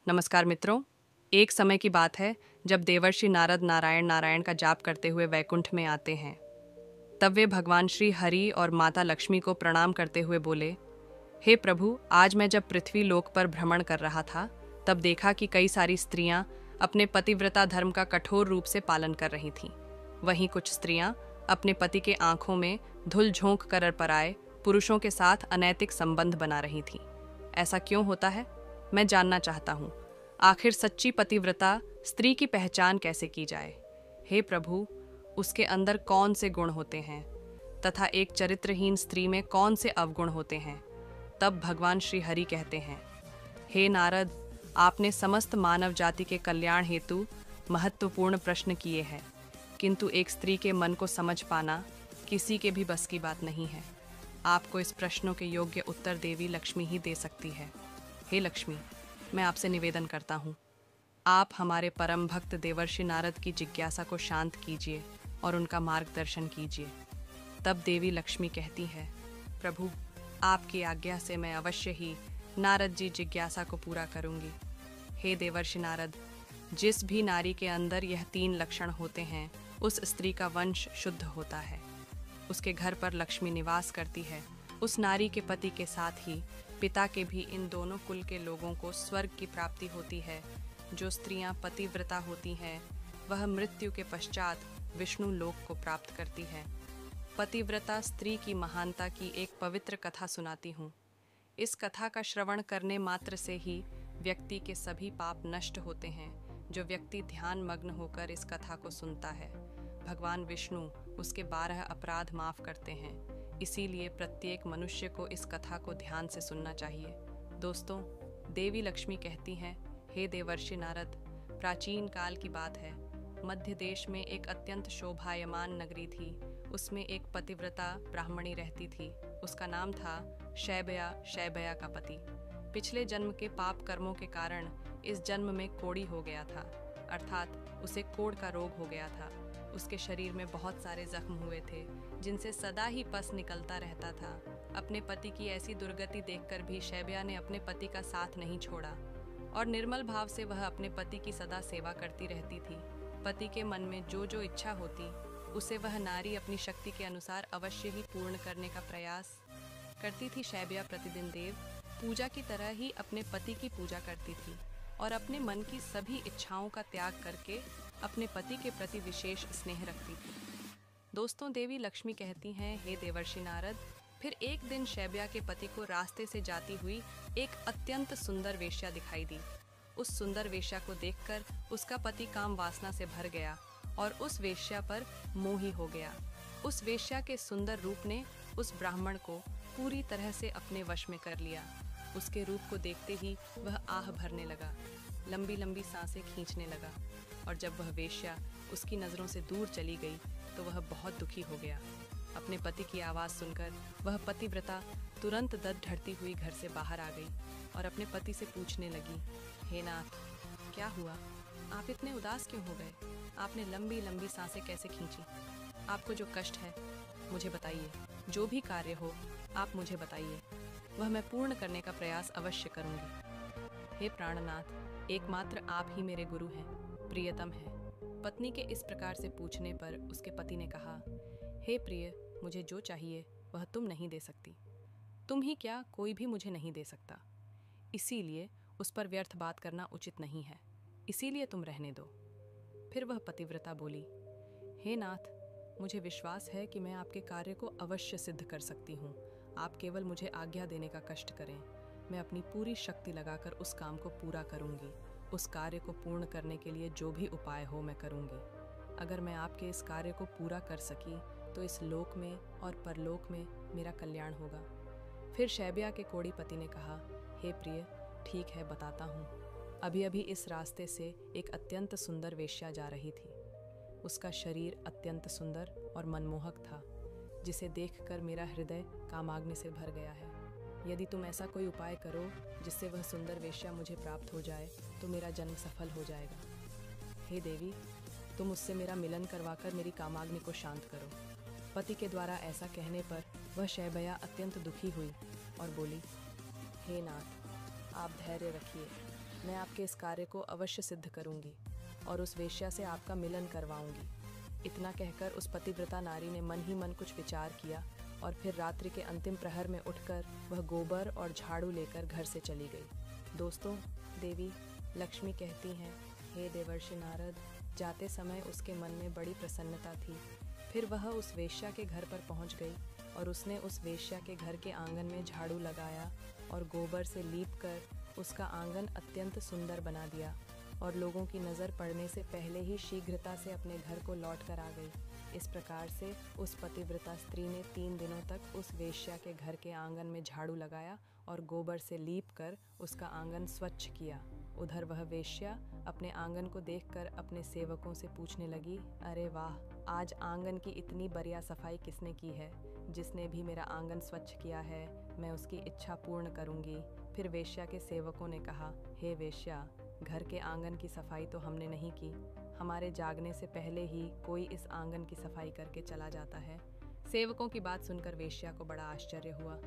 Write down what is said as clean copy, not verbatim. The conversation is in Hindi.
नमस्कार मित्रों। एक समय की बात है जब देवर्षि नारद नारायण नारायण का जाप करते हुए वैकुंठ में आते हैं। तब वे भगवान श्री हरि और माता लक्ष्मी को प्रणाम करते हुए बोले, हे प्रभु, आज मैं जब पृथ्वी लोक पर भ्रमण कर रहा था तब देखा कि कई सारी स्त्रियां अपने पतिव्रता धर्म का कठोर रूप से पालन कर रही थीं। वहीं कुछ स्त्रियां अपने पति के आंखों में धूल झोंक कर पराए पुरुषों के साथ अनैतिक संबंध बना रही थीं। ऐसा क्यों होता है? मैं जानना चाहता हूँ। आखिर सच्ची पतिव्रता स्त्री की पहचान कैसे की जाए? हे प्रभु, उसके अंदर कौन से गुण होते हैं तथा एक चरित्रहीन स्त्री में कौन से अवगुण होते हैं? तब भगवान श्री हरि कहते हैं, हे नारद, आपने समस्त मानव जाति के कल्याण हेतु महत्वपूर्ण प्रश्न किए हैं, किंतु एक स्त्री के मन को समझ पाना किसी के भी बस की बात नहीं है। आपको इस प्रश्नों के योग्य उत्तर देवी लक्ष्मी ही दे सकती है। हे लक्ष्मी, मैं आपसे निवेदन करता हूँ, आप हमारे परम भक्त देवर्षि नारद की जिज्ञासा को शांत कीजिए और उनका मार्गदर्शन कीजिए। तब देवी लक्ष्मी कहती है, प्रभु, आपकी आज्ञा से मैं अवश्य ही नारद जी जिज्ञासा को पूरा करूंगी। हे देवर्षि नारद, जिस भी नारी के अंदर यह 3 लक्षण होते हैं उस स्त्री का वंश शुद्ध होता है। उसके घर पर लक्ष्मी निवास करती है। उस नारी के पति के साथ ही पिता के भी इन दोनों कुल के लोगों को स्वर्ग की प्राप्ति होती है। जो स्त्रियां पतिव्रता होती हैं वह मृत्यु के पश्चात विष्णु लोक को प्राप्त करती है। पतिव्रता स्त्री की महानता की एक पवित्र कथा सुनाती हूँ। इस कथा का श्रवण करने मात्र से ही व्यक्ति के सभी पाप नष्ट होते हैं। जो व्यक्ति ध्यान मग्न होकर इस कथा को सुनता है, भगवान विष्णु उसके 12 अपराध माफ करते हैं। इसीलिए प्रत्येक मनुष्य को इस कथा को ध्यान से सुनना चाहिए। दोस्तों, देवी लक्ष्मी कहती हैं, हे देवर्षि नारद, प्राचीन काल की बात है। मध्य देश में एक अत्यंत शोभायमान नगरी थी। उसमें एक पतिव्रता ब्राह्मणी रहती थी। उसका नाम था शैबया, शैबया का पति। पिछले जन्म के पाप कर्मों के कारण इस जन्म में कोढ़ी हो गया था, अर्थात उसे कोढ़ का रोग हो गया था। उसके शरीर में बहुत सारे जख्म हुए थे जिनसे सदा ही पस निकलता रहता था। अपने पति की ऐसी दुर्गति देखकर भी शैबया ने अपने पति का साथ नहीं छोड़ा और निर्मल भाव से वह अपने पति की सदा सेवा करती रहती थी। पति के मन में जो जो इच्छा होती उसे वह नारी अपनी शक्ति के अनुसार अवश्य ही पूर्ण करने का प्रयास करती थी। शैबया प्रतिदिन देव पूजा की तरह ही अपने पति की पूजा करती थी और अपने मन की सभी इच्छाओं का त्याग करके अपने पति के प्रति विशेष स्नेह रखती थी। दोस्तों, देवी लक्ष्मी कहती हैं, हे देवर्षि नारद, फिर एक दिन शैबया के पति को रास्ते से जाती हुई एक अत्यंत सुंदर वेश्या दिखाई दी। उस सुंदर वेश्या को देखकर उसका पति काम वासना से भर गया और उस वेश्या पर मोही हो गया। उस वेश्या के सुंदर रूप ने उस ब्राह्मण को पूरी तरह से अपने वश में कर लिया। उसके रूप को देखते ही वह आह भरने लगा, लंबी लंबी सांसें खींचने लगा और जब वह वेश्या उसकी नज़रों से दूर चली गई तो वह बहुत दुखी हो गया। अपने पति की आवाज़ सुनकर वह पतिव्रता तुरंत दत ढड़ती हुई घर से बाहर आ गई और अपने पति से पूछने लगी, हे नाथ, क्या हुआ? आप इतने उदास क्यों हो गए? आपने लंबी लंबी सांसें कैसे खींची? आपको जो कष्ट है मुझे बताइए। जो भी कार्य हो आप मुझे बताइए, वह मैं पूर्ण करने का प्रयास अवश्य करूंगी। हे प्राणनाथ, एकमात्र आप ही मेरे गुरु हैं, प्रियतम हैं। पत्नी के इस प्रकार से पूछने पर उसके पति ने कहा, हे प्रिय, मुझे जो चाहिए वह तुम नहीं दे सकती। तुम ही क्या, कोई भी मुझे नहीं दे सकता। इसीलिए उस पर व्यर्थ बात करना उचित नहीं है। इसीलिए तुम रहने दो। फिर वह पतिव्रता बोली, हे नाथ, मुझे विश्वास है कि मैं आपके कार्य को अवश्य सिद्ध कर सकती हूँ। आप केवल मुझे आज्ञा देने का कष्ट करें। मैं अपनी पूरी शक्ति लगाकर उस काम को पूरा करूँगी। उस कार्य को पूर्ण करने के लिए जो भी उपाय हो मैं करूँगी। अगर मैं आपके इस कार्य को पूरा कर सकी तो इस लोक में और परलोक में मेरा कल्याण होगा। फिर शैबया के कोढ़ी पति ने कहा, हे प्रिय, ठीक है, बताता हूँ। अभी अभी इस रास्ते से एक अत्यंत सुंदर वेश्या जा रही थी। उसका शरीर अत्यंत सुंदर और मनमोहक था, जिसे देखकर मेरा हृदय कामाग्नि से भर गया है। यदि तुम ऐसा कोई उपाय करो जिससे वह सुंदर वेश्या मुझे प्राप्त हो जाए तो मेरा जन्म सफल हो जाएगा। हे देवी, तुम उससे मेरा मिलन करवाकर मेरी कामाग्नि को शांत करो। पति के द्वारा ऐसा कहने पर वह शैबया अत्यंत दुखी हुई और बोली, हे नाथ, आप धैर्य रखिए, मैं आपके इस कार्य को अवश्य सिद्ध करूंगी और उस वेश्या से आपका मिलन करवाऊंगी। इतना कहकर उस पतिव्रता नारी ने मन ही मन कुछ विचार किया और फिर रात्रि के अंतिम प्रहर में उठकर वह गोबर और झाड़ू लेकर घर से चली गई। दोस्तों, देवी लक्ष्मी कहती हैं, हे देवर्षि नारद, जाते समय उसके मन में बड़ी प्रसन्नता थी। फिर वह उस वेश्या के घर पर पहुंच गई और उसने उस वेश्या के घर के आंगन में झाड़ू लगाया और गोबर से लीपकर उसका आंगन अत्यंत सुंदर बना दिया और लोगों की नज़र पड़ने से पहले ही शीघ्रता से अपने घर को लौट कर आ गई। इस प्रकार से उस पतिव्रता स्त्री ने 3 दिनों तक उस वेश्या के घर के आंगन में झाड़ू लगाया और गोबर से लीपकर उसका आंगन स्वच्छ किया। उधर वह वेश्या अपने आंगन को देखकर अपने सेवकों से पूछने लगी, अरे वाह, आज आंगन की इतनी बढ़िया सफाई किसने की है? जिसने भी मेरा आंगन स्वच्छ किया है, मैं उसकी इच्छा पूर्ण करूंगी। फिर वेश्या के सेवकों ने कहा, हे वेश्या, घर के आंगन की सफाई तो हमने नहीं की। हमारे जागने से पहले ही कोई इस आंगन की सफाई करके चला जाता है। सेवकों की बात सुनकर वेश्या को बड़ा आश्चर्य हुआ।